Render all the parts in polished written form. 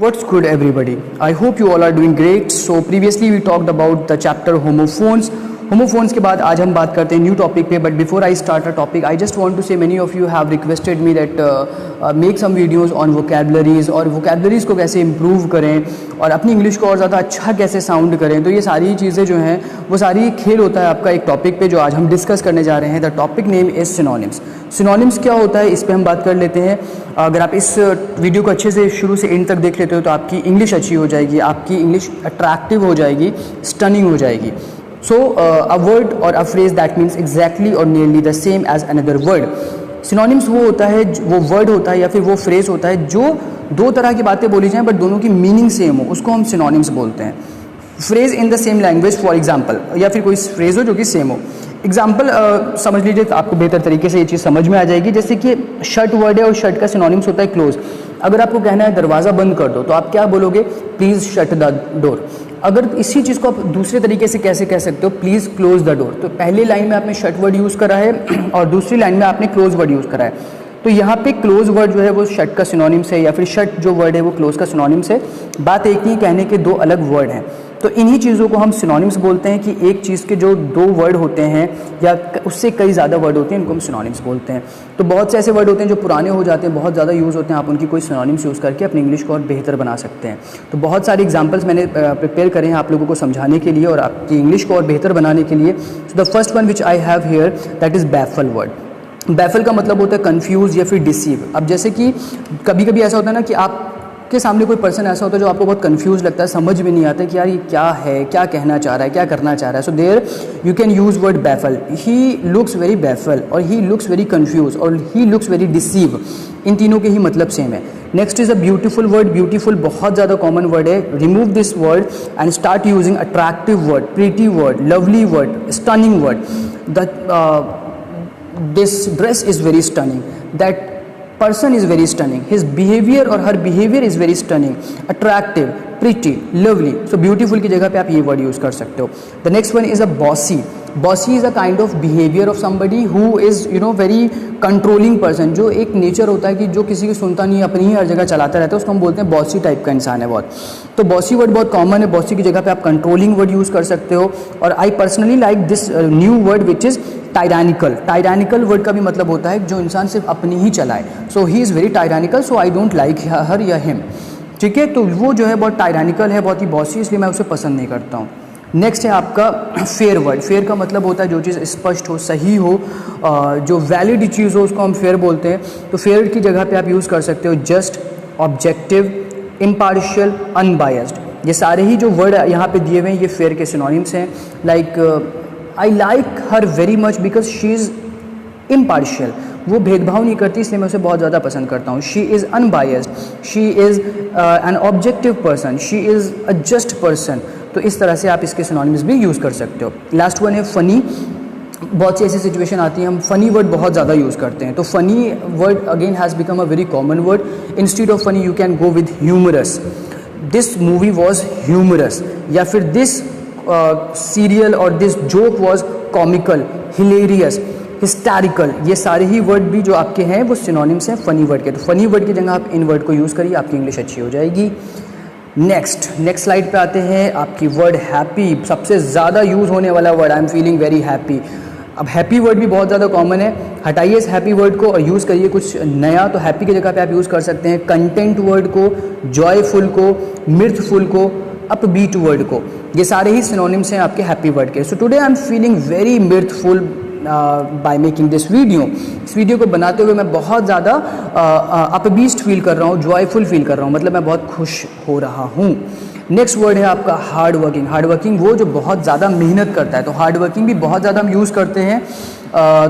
What's good, everybody? I hope you all are doing great. So previously we talked about the chapter homophones. Homophones के बाद आज हम बात करते हैं न्यू टॉपिक पे. But before I start a topic, I just want to say many of you have requested me that make some videos on vocabularies, और vocabularies को कैसे इंप्रूव करें और अपनी इंग्लिश को और ज़्यादा अच्छा कैसे साउंड करें. तो ये सारी चीज़ें जो हैं वो सारी खेल होता है आपका एक टॉपिक पे जो आज हम डिस्कस करने जा रहे हैं. The topic name is synonyms. Synonyms क्या होता है इस पर हम बात कर लेते हैं. अगर आप इस वीडियो को अच्छे से शुरू से एंड तक देख लेते हो तो आपकी इंग्लिश अच्छी हो जाएगी, आपकी इंग्लिश अट्रैक्टिव हो जाएगी, स्टनिंग हो जाएगी. So a word or a phrase that means exactly or nearly the same as another word. Synonyms वो होता है, वो वर्ड होता है या फिर वो फ्रेज होता है जो दो तरह की बातें बोली जाएं बट दोनों की मीनिंग सेम हो, उसको हम सिनोनिम्स बोलते हैं. Phrase in the same language for example, या फिर कोई फ्रेज हो जो कि सेम हो. एग्जाम्पल समझ लीजिए तो आपको बेहतर तरीके से ये चीज़ समझ में आ जाएगी. जैसे कि शर्ट वर्ड है और शर्ट का सिनोनिम्स होता है क्लोज. अगर आपको कहना है दरवाज़ा बंद कर दो तो आप क्या बोलोगे? Please shut the door. अगर इसी चीज़ को आप दूसरे तरीके से कैसे कह सकते हो? Please close the door. तो पहली लाइन में आपने शट वर्ड यूज़ करा है और दूसरी लाइन में आपने क्लोज वर्ड यूज़ करा है. तो यहाँ पे क्लोज वर्ड जो है वो शट का सिनोनिम्स है, या फिर शट जो वर्ड है वो क्लोज का सिनोनिम्स है. बात एक ही, कहने के दो अलग वर्ड हैं. तो इन्हीं चीज़ों को हम सिनोनिम्स बोलते हैं कि एक चीज़ के जो दो वर्ड होते हैं या उससे कई ज़्यादा वर्ड होते हैं, इनको हम सिनोनिम्स बोलते हैं. तो बहुत से ऐसे वर्ड होते हैं जो पुराने हो जाते हैं, बहुत ज़्यादा यूज़ होते हैं, आप उनकी कोई सिनोनिम्स यूज़ करके अपनी इंग्लिश को और बेहतर बना सकते हैं. तो बहुत सारे एग्जाम्पल्स मैंने प्रिपेयर करे हैं आप लोगों को समझाने के लिए और आपकी इंग्लिश को और बेहतर बनाने के लिए. सो the first one which I have here that is baffle word. Baffle का मतलब होता है कन्फ्यूज़ या फिर डिसीव. अब जैसे कि कभी कभी ऐसा होता है ना कि आप के सामने कोई पर्सन ऐसा होता है जो आपको बहुत कंफ्यूज लगता है, समझ में नहीं आता कि यार ये क्या है, क्या कहना चाह रहा है, क्या करना चाह रहा है. So there you can use word baffle. He looks very baffle, और ही लुक्स वेरी कंफ्यूज, और ही लुक्स वेरी डिसीव. इन तीनों के ही मतलब सेम है. Next is a beautiful word. Beautiful बहुत ज़्यादा कॉमन वर्ड है. Remove this word and start using attractive word, pretty word, lovely word, stunning word. This dress is very stunning. That person is very stunning. His behavior or her behavior is very stunning, attractive, pretty, lovely. So beautiful की जगह पे आप ये word use कर सकते हो. The next one is a bossy. Bossy is a kind of behavior of somebody who is very controlling person. जो एक नेचर होता है कि जो किसी की सुनता नहीं, अपनी ही हर जगह चलाता रहता है, उसको हम बोलते हैं बॉसी टाइप का इंसान है बहुत. तो बॉसी वर्ड बहुत कॉमन है. बॉसी की जगह पे आप कंट्रोलिंग वर्ड यूज़ कर सकते हो. और I personally like this new word which is tyrannical. Tyrannical word का भी मतलब होता है जो इंसान सिर्फ अपनी ही चलाए. So he is very tyrannical, so I don't like her या हिम. ठीक है, तो वो जो है बहुत टायरानिकल है, बहुत ही बॉसी, इसलिए मैं उसे पसंद नहीं करता हूँ. नेक्स्ट है आपका फेयर वर्ड. फेयर का मतलब होता है जो चीज़ स्पष्ट हो, सही हो, जो वैलिड चीज़ हो, उसको हम फेयर बोलते हैं. तो फेयर की जगह पे आप यूज़ कर सकते हो जस्ट, ऑब्जेक्टिव, इम्पार्शियल, अनबायस्ड. ये सारे ही जो वर्ड यहाँ पे दिए हुए हैं ये फेयर के सिनोनिम्स हैं. Like I like her very much because she is impartial. वो भेदभाव नहीं करती, इसलिए मैं उसे बहुत ज़्यादा पसंद करता हूँ. She is unbiased, she is an objective person, she is a just person. तो इस तरह से आप इसके सिनोनिम्स भी यूज़ कर सकते हो. लास्ट वन है फ़नी. बहुत सी ऐसी सिचुएशन आती है हम फ़नी वर्ड बहुत ज़्यादा यूज़ करते हैं. तो funny word again has become a very common word. Instead of funny you can go with humorous. This movie was humorous, या फिर दिस सीरियल और this joke was comical, hilarious, hysterical. ये सारे ही वर्ड भी जो आपके हैं वो सिनोनिम्स हैं फ़नी वर्ड के. तो फ़नी वर्ड की जगह आप इन वर्ड को यूज़ करिए, आपकी इंग्लिश अच्छी हो जाएगी. नेक्स्ट स्लाइड पे आते हैं. आपकी वर्ड हैप्पी, सबसे ज़्यादा यूज़ होने वाला word. I am feeling very happy. अब हैप्पी वर्ड भी बहुत ज़्यादा कॉमन है. हटाइए इस हैप्पी वर्ड को और यूज़ करिए कुछ नया. तो हैप्पी की जगह पे आप यूज़ कर सकते हैं कंटेंट वर्ड को, जॉयफुल को, मिर्थफुल को, अपबीट वर्ड को. ये सारे ही सिनोनिम्स हैं आपके हैप्पी वर्ड के. So today I am feeling very मिर्थफुल by making this video. इस वीडियो को बनाते हुए मैं बहुत ज़्यादा अपबीस्ट फील कर रहा हूँ, जॉयफुल फील कर रहा हूँ, मतलब मैं बहुत खुश हो रहा हूँ. नेक्स्ट वर्ड है आपका हार्ड वर्किंग. हार्ड वर्किंग वो जो बहुत ज़्यादा मेहनत करता है. तो हार्ड वर्किंग भी बहुत ज़्यादा हम यूज़ करते हैं.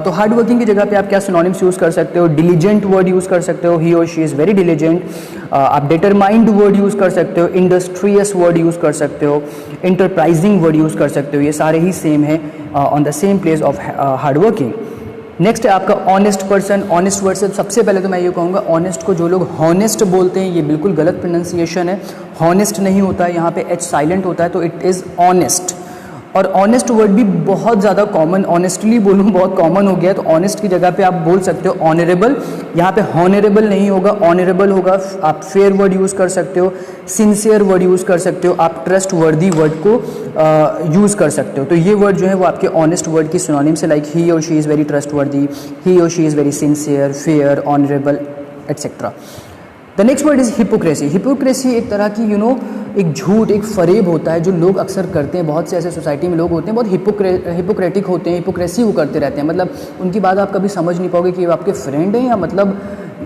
तो हार्ड वर्किंग की जगह पे आप क्या सिनोनिम्स यूज़ कर सकते हो? डिलीजेंट वर्ड यूज़ कर सकते हो, ही और शी इज़ वेरी डिलीजेंट. आप डिटरमाइंड वर्ड यूज़ कर सकते हो, इंडस्ट्रियस वर्ड यूज़ कर सकते हो, इंटरप्राइजिंग वर्ड यूज़ कर सकते हो. ये सारे ही सेम है on the same place of hard working. Next है आपका ऑनेस्ट पर्सन. ऑनेस्ट वर्ड से सबसे पहले तो मैं ये कहूँगा, ऑनेस्ट को जो लोग हॉनेस्ट बोलते हैं ये बिल्कुल गलत प्रोनाउंसिएशन है. हॉनेस्ट नहीं होता है, यहाँ पे एच साइलेंट होता है, तो इट इज़ ऑनेस्ट. और ऑनेस्ट वर्ड भी बहुत ज़्यादा कॉमन, ऑनेस्टली बोलूँ बहुत कॉमन हो गया है, तो ऑनेस्ट की जगह पे आप बोल सकते हो ऑनरेबल, यहाँ पे हॉनरेबल नहीं होगा, ऑनरेबल होगा। आप फेयर वर्ड यूज़ कर सकते हो, सिंसियर वर्ड यूज़ कर सकते हो, आप ट्रस्ट वर्दी वर्ड को यूज़ कर सकते हो। तो ये वर्ड जो है वो आपके ऑनेस्ट वर्ड की सिनोनिम से, लाइक ही और शी इज़ वेरी ट्रस्ट वर्दी, ही और she is very sincere, fair, honourable etcetera. The next word is hypocrisy. Hypocrisy एक तरह की एक झूठ, एक फरेब होता है जो लोग अक्सर करते हैं। बहुत से ऐसे सोसाइटी में लोग होते हैं बहुत हिपोक्रेटिक होते हैं, हिपोक्रेसी वो करते रहते हैं, मतलब उनकी बात आप कभी समझ नहीं पाओगे कि वो आपके फ्रेंड हैं या मतलब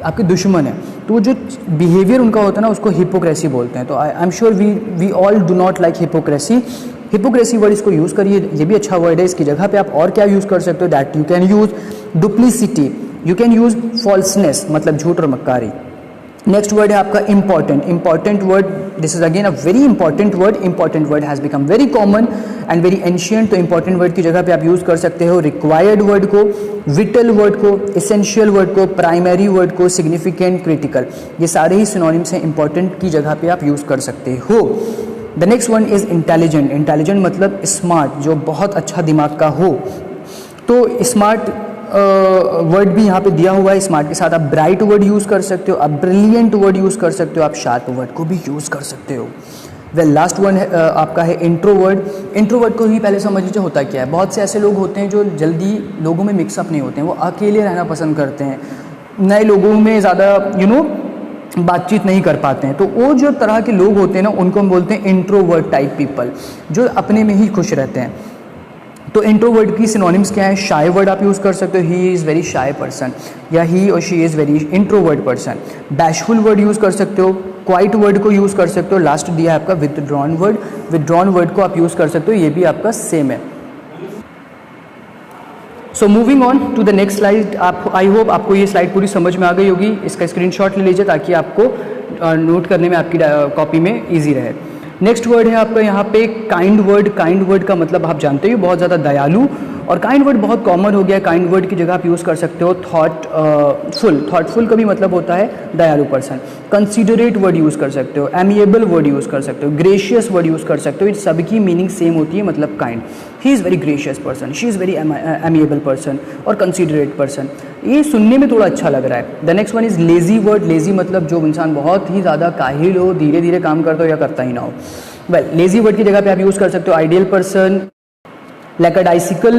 आपके दुश्मन हैं। तो वो जो बिहेवियर उनका होता है ना उसको हिपोक्रेसी बोलते हैं। तो I am sure we all do not like hypocrisy. Hypocrisy word इसको यूज़ करिए, ये भी अच्छा वर्ड है। इसकी जगह पे आप और क्या यूज़ कर सकते हो, that you can use duplicity, you can use falseness, मतलब झूठ और मक्कारी। नेक्स्ट वर्ड है आपका important. Important word, this is again a very important word. Important word has become very common and very ancient. तो इंपॉर्टेंट वर्ड की जगह पे आप यूज़ कर सकते हो रिक्वायर्ड वर्ड को, विटल वर्ड को, एसेंशियल वर्ड को, प्राइमरी वर्ड को, सिग्निफिकेंट, क्रिटिकल। ये सारे ही सिनोनिम्स हैं, इंपॉर्टेंट की जगह पे आप यूज़ कर सकते हो। The next one is intelligent. Intelligent मतलब स्मार्ट, जो बहुत अच्छा दिमाग का हो। तो स्मार्ट वर्ड भी यहाँ पे दिया हुआ है। स्मार्ट के साथ आप ब्राइट वर्ड यूज़ कर सकते हो, आप ब्रिलियंट वर्ड यूज़ कर सकते हो, आप शार्प वर्ड को भी यूज़ कर सकते हो। वेल लास्ट वन है आपका है इंट्रोवर्ड। इंट्रोवर्ड को ही पहले समझ लीजिए होता क्या है। बहुत से ऐसे लोग होते हैं जो जल्दी लोगों में मिक्सअप नहीं होते हैं, वो अकेले रहना पसंद करते हैं, नए लोगों में ज़्यादा बातचीत नहीं कर पाते हैं। तो वो जो तरह के लोग होते हैं ना उनको हम बोलते हैं इंट्रोवर्ड टाइप पीपल, जो अपने में ही खुश रहते हैं। तो इंट्रोवर्ड की सिनोनिम्स क्या है, शाय वर्ड आप यूज़ कर सकते हो, ही इज़ वेरी शाय पर्सन, या ही और she is very introvert person. Bashful word use कर सकते हो, क्वाइट वर्ड को यूज़ कर सकते हो। लास्ट दिया है आपका विथड्रॉन वर्ड। विथड्रॉन वर्ड को आप यूज़ कर सकते हो, ये भी आपका सेम है। So moving on to the next slide. आप आई होप आपको ये स्लाइड पूरी समझ में आ गई होगी। इसका स्क्रीनशॉट ले लीजिए ताकि आपको नोट करने में आपकी कॉपी में ईजी रहे। नेक्स्ट वर्ड है आपका यहाँ पे काइंड वर्ड। काइंड वर्ड का मतलब आप जानते हो बहुत ज़्यादा दयालु, और काइंड वर्ड बहुत कॉमन हो गया है। काइंड वर्ड की जगह आप यूज़ कर सकते हो थॉटफुल। थॉटफुल का भी मतलब होता है दयालु पर्सन। कंसीडरेट वर्ड यूज़ कर सकते हो, एमिएबल वर्ड यूज़ कर सकते हो, ग्रेशियस वर्ड यूज़ कर सकते हो। इन सबकी मीनिंग सेम होती है, मतलब kind. He is very gracious person, she is very amiable person और कंसीडरेट पर्सन। ये सुनने में थोड़ा अच्छा लग रहा है। The next one is lazy word. Lazy मतलब जो इंसान बहुत ही ज़्यादा काहिल हो, धीरे धीरे काम करता हो या करता ही ना हो। वेल लेजी वर्ड की जगह पे आप यूज़ कर सकते हो आइडियल पर्सन, लैकाडाइसिकल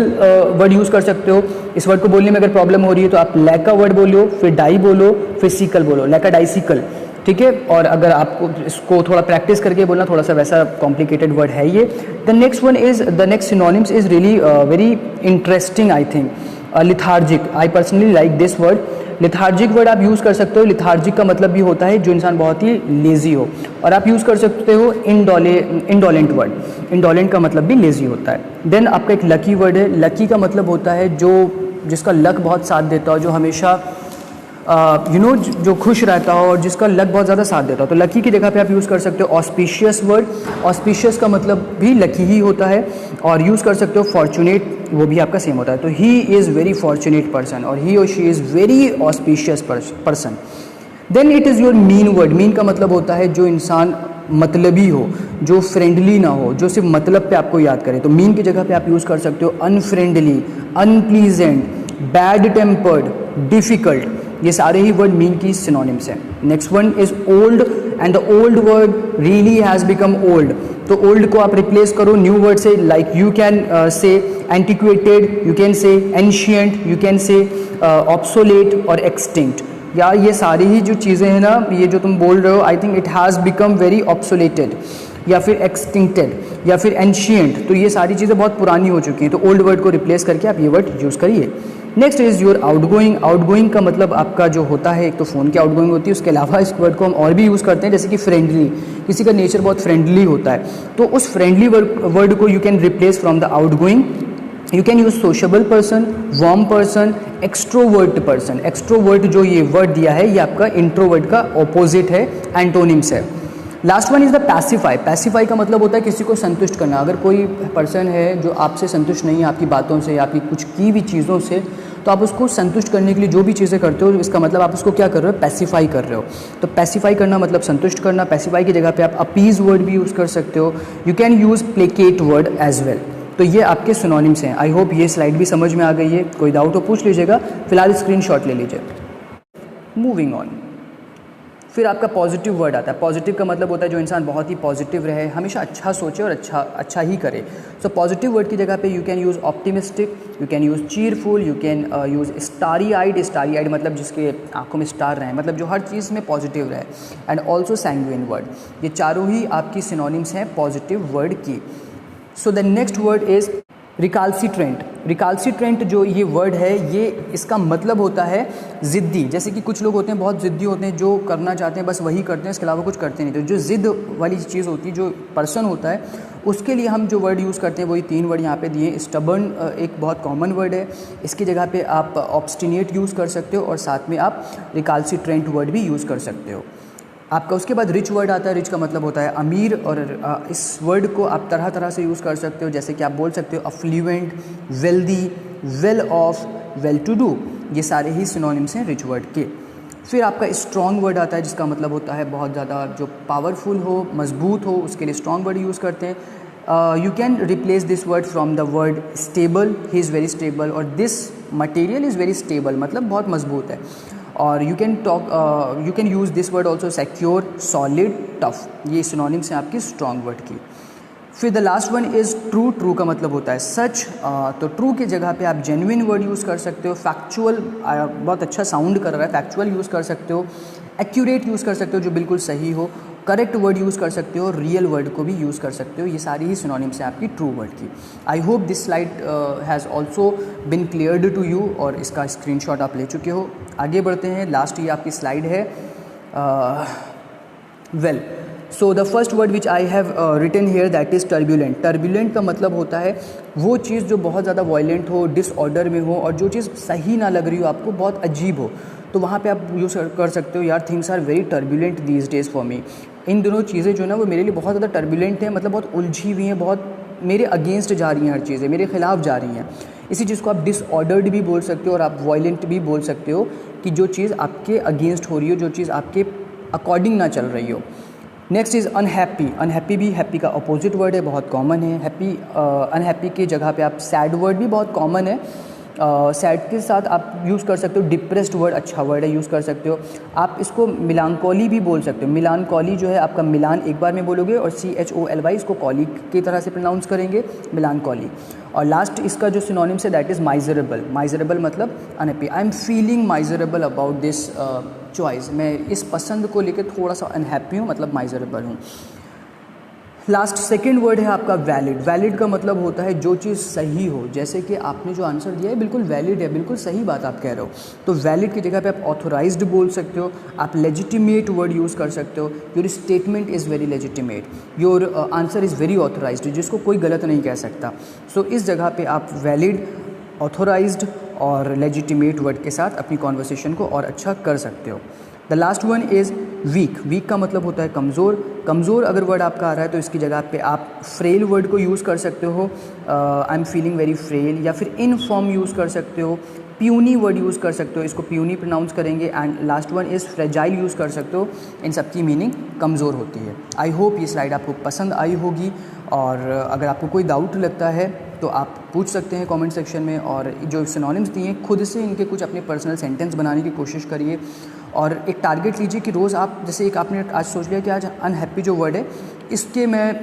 वर्ड यूज़ कर सकते हो। इस वर्ड को बोलने में अगर प्रॉब्लम हो रही है तो आप लैका वर्ड बोलो, फिर डाई बोलो, फिर सिकल बोलो, लैकाडाइसिकल, ठीक है। और अगर आपको इसको थोड़ा प्रैक्टिस करके बोलना, थोड़ा सा वैसा कॉम्प्लिकेटेड वर्ड है ये। The next one is, the next synonyms is really very interesting I think. Lethargic, I personally like this word. Lethargic word आप यूज़ कर सकते हो। लिथार्जिक का मतलब भी होता है जो इंसान बहुत ही लेज़ी हो। और आप यूज़ कर सकते हो इंडोलेंट वर्ड। इंडोलेंट का मतलब भी लेज़ी होता है। देन आपका एक लकी वर्ड है। लकी का मतलब होता है जो जिसका लक बहुत साथ देता हो, जो हमेशा जो खुश रहता हो और जिसका लक बहुत ज़्यादा साथ देता हो। तो लकी की जगह पे आप यूज़ कर सकते हो ऑस्पिशियस वर्ड। ऑस्पिशियस का मतलब भी लकी ही होता है। और यूज़ कर सकते हो फॉर्चुनेट, वो भी आपका सेम होता है। तो he is very fortunate person और ही और she is very auspicious person. Then it is your mean word. Mean का मतलब होता है जो इंसान मतलबी हो, जो फ्रेंडली ना हो, जो सिर्फ मतलब पे आपको याद करे। तो मीन की जगह पे आप यूज़ कर सकते हो unfriendly, unpleasant, bad tempered, difficult. ये सारे ही वर्ड मीन की सिनोनिम्स हैं। Next one is old and the old word really has become old. तो ओल्ड को आप रिप्लेस करो न्यू वर्ड से, like you can say antiquated, you can say ancient, you can say obsolete और extinct. या ये सारी ही जो चीज़ें हैं ना, ये जो तुम बोल रहे हो, I think it has become very obsoleted या फिर एक्सटिंक्टेड या फिर एंशियंट। तो ये सारी चीज़ें बहुत पुरानी हो चुकी हैं। तो ओल्ड वर्ड को रिप्लेस करके आप ये वर्ड यूज़ करिए। Next is your outgoing. Outgoing का मतलब आपका जो होता है, एक तो फ़ोन की आउटगोइंग होती है, उसके अलावा इस वर्ड को हम और भी यूज़ करते हैं, जैसे कि फ्रेंडली। किसी का नेचर बहुत फ्रेंडली होता है, तो उस फ्रेंडली वर्ड को you can replace from the outgoing. You can use sociable person, warm person, extrovert person. Extrovert जो ये वर्ड दिया है ये आपका इंट्रोवर्ट का ऑपोजिट है, एंटोनिम्स है। Last one is the pacify. Pacify का मतलब होता है किसी को संतुष्ट करना। अगर कोई पर्सन है जो आपसे संतुष्ट नहीं है, आपकी बातों से या आपकी कुछ की भी चीज़ों से, तो आप उसको संतुष्ट करने के लिए जो भी चीज़ें करते हो, इसका मतलब आप उसको क्या कर रहे हो, पैसिफाई कर रहे हो। तो पैसिफाई करना मतलब संतुष्ट करना। पैसिफाई की जगह पे आप अपीज़ वर्ड भी यूज़ कर सकते हो। You can use placate word as well. तो ये आपके सिनोनिम्स हैं। आई होप ये स्लाइड भी समझ में आ गई है, कोई डाउट हो पूछ लीजिएगा, फिलहाल स्क्रीनशॉट ले लीजिए। मूविंग ऑन, फिर आपका पॉजिटिव वर्ड आता है। पॉजिटिव का मतलब होता है जो इंसान बहुत ही पॉजिटिव रहे, हमेशा अच्छा सोचे और अच्छा ही करे। सो पॉजिटिव वर्ड की जगह पे you can use optimistic, you can use cheerful, you can use starry eyed. Starry eyed मतलब जिसके आंखों में स्टार रहें, मतलब जो हर चीज़ में पॉजिटिव रहे। And also sanguine word. ये चारों ही आपकी सिनोनिम्स हैं पॉजिटिव वर्ड की। So the next word is recalcitrant. Recalcitrant जो ये वर्ड है, ये इसका मतलब होता है ज़िद्दी। जैसे कि कुछ लोग होते हैं बहुत ज़िद्दी होते हैं, जो करना चाहते हैं बस वही करते हैं, इसके अलावा कुछ करते नहीं। तो जो ज़िद्द वाली चीज़ होती है, जो पर्सन होता है, उसके लिए हम जो वर्ड यूज़ करते हैं वही 3 वर्ड यहाँ पे दिए। स्टबर्न एक बहुत कॉमन वर्ड है, इसकी जगह पे आप ऑब्स्टिनेट यूज़ कर सकते हो और साथ में आप रिकाल्सिट्रेंट वर्ड भी यूज़ कर सकते हो। आपका उसके बाद रिच वर्ड आता है। रिच का मतलब होता है अमीर, और इस वर्ड को आप तरह तरह से यूज़ कर सकते हो। जैसे कि आप बोल सकते हो affluent, wealthy, well off, well to do. ये सारे ही सिनोनिम्स हैं रिच वर्ड के। फिर आपका स्ट्रॉन्ग वर्ड आता है, जिसका मतलब होता है बहुत ज़्यादा जो पावरफुल हो, मजबूत हो, उसके लिए स्ट्रॉन्ग वर्ड यूज़ करते हैं। You can replace this word from the word stable. He is very stable, और this material is very stable, मतलब बहुत मजबूत है। और you can use this word also secure, solid, tough. ये सिनोनिम्स हैं आपकी स्ट्रॉन्ग वर्ड की। फिर the last one is true. True का मतलब होता है सच। तो ट्रू की जगह पे आप जेन्युइन वर्ड यूज़ कर सकते हो। फैक्चुअल बहुत अच्छा साउंड कर रहा है, फैक्चुअल यूज़ कर सकते हो। एक्यूरेट यूज़ कर सकते हो, जो बिल्कुल सही हो। करेक्ट वर्ड यूज़ कर सकते हो, रियल वर्ड को भी यूज़ कर सकते हो। ये सारी ही सिनोनिम्स हैं आपकी ट्रू वर्ड की। I hope this slide has also been cleared to you, और इसका स्क्रीनशॉट आप ले चुके हो। आगे बढ़ते हैं, लास्ट ये आपकी स्लाइड है। Well, so the first word which I have written here that is turbulent. Turbulent का मतलब होता है वो चीज़ जो बहुत ज़्यादा वायलेंट हो, डिसऑर्डर में हो, और जो चीज़ सही ना लग रही हो आपको, बहुत अजीब हो, तो वहाँ पे आप यूज़ कर सकते हो, यार things are very turbulent these days for me. इन दोनों चीज़ें जो है ना वो मेरे लिए बहुत ज़्यादा टर्बुलेंट हैं, मतलब बहुत उलझी हुई हैं, बहुत मेरे अगेंस्ट जा रही हैं, हर चीज़ें मेरे खिलाफ जा रही हैं। इसी चीज़ को आप डिसऑर्डर्ड भी बोल सकते हो, और आप वायलेंट भी बोल सकते हो, कि जो चीज़ आपके अगेंस्ट हो रही हो, जो चीज़ आपके अकॉर्डिंग ना चल रही हो। Next is unhappy. अनहैप्पी भी हैप्पी का अपोजिट वर्ड है, बहुत कॉमन है। अनहैप्पी की जगह पे आप सैड वर्ड भी बहुत कॉमन है। सैड के साथ आप यूज़ कर सकते हो डिप्रेस्ड वर्ड, अच्छा वर्ड है, यूज़ कर सकते हो। आप इसको मिलानकोली भी बोल सकते हो। मिलानकोली जो है आपका मिलान एक बार में बोलोगे, और CHOLY इसको कॉली की तरह से प्रोनाउंस करेंगे, मिलानकोली। और लास्ट इसका जो सिनोनिम्स है दैट इज़ माइजरेबल। माइजरेबल मतलब unhappy. I am feeling miserable about this choice. मैं इस पसंद को लेकर थोड़ा सा अनहैप्पी हूँ, मतलब माइजरेबल हूँ। लास्ट सेकेंड वर्ड है आपका वैलिड। वैलिड का मतलब होता है जो चीज़ सही हो, जैसे कि आपने जो आंसर दिया है बिल्कुल वैलिड है, बिल्कुल सही बात आप कह रहे हो। तो वैलिड की जगह पे आप ऑथोराइज्ड बोल सकते हो, आप लेजिटिमेट वर्ड यूज़ कर सकते हो। Your statement is very legitimate, your answer is very authorized, जिसको कोई गलत नहीं कह सकता। सो इस जगह पे आप वैलिड, ऑथोराइज्ड और लेजिटिमेट वर्ड के साथ अपनी कॉन्वर्सेशन को और अच्छा कर सकते हो। The last one is weak. Weak का मतलब होता है कमज़ोर। कमज़ोर अगर वर्ड आपका आ रहा है तो इसकी जगह पे आप फ्रेल वर्ड को यूज़ कर सकते हो, I am feeling very frail, या फिर इनफॉर्म यूज़ कर सकते हो। प्यूनी वर्ड यूज़ कर सकते हो, इसको प्यूनी प्रोनाउंस करेंगे। And last one is fragile use कर सकते हो। इन सब की मीनिंग कमज़ोर होती है। आई होप ये स्लाइड आपको पसंद आई होगी, और अगर आपको कोई डाउट लगता है तो आप पूछ सकते हैं कमेंट सेक्शन में। और जो सिनोनिम्स दिए खुद से इनके कुछ अपने पर्सनल सेंटेंस बनाने की कोशिश करिए, और एक टारगेट लीजिए कि रोज़ आप, जैसे एक आपने आज सोच लिया कि आज अनहैप्पी जो वर्ड है इसके मैं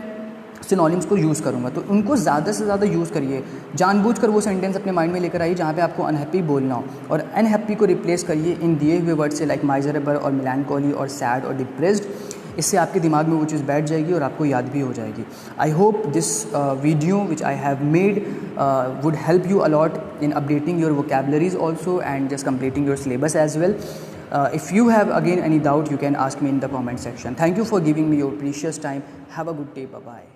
सिनोनिम्स को यूज़ करूँगा, तो उनको ज़्यादा से ज़्यादा यूज़ करिए। जानबूझकर वो सेंटेंस अपने माइंड में लेकर आइए जहाँ पे आपको अनहैप्पी बोलना हो, और अनहैप्पी को रिप्लेस करिए इन दिए हुए वर्ड से, लाइक माइजरेबल और मिलानकोली और सैड और डिप्रेस्ड। इससे आपके दिमाग में वो चीज़ बैठ जाएगी और आपको याद भी हो जाएगी। आई hope this video which I have made would help you a lot in updating your vocabularies also, and just completing your syllabus as well. If you have again any doubt, you can ask me in the comment section. Thank you for giving me your precious time. Have a good day. Bye bye.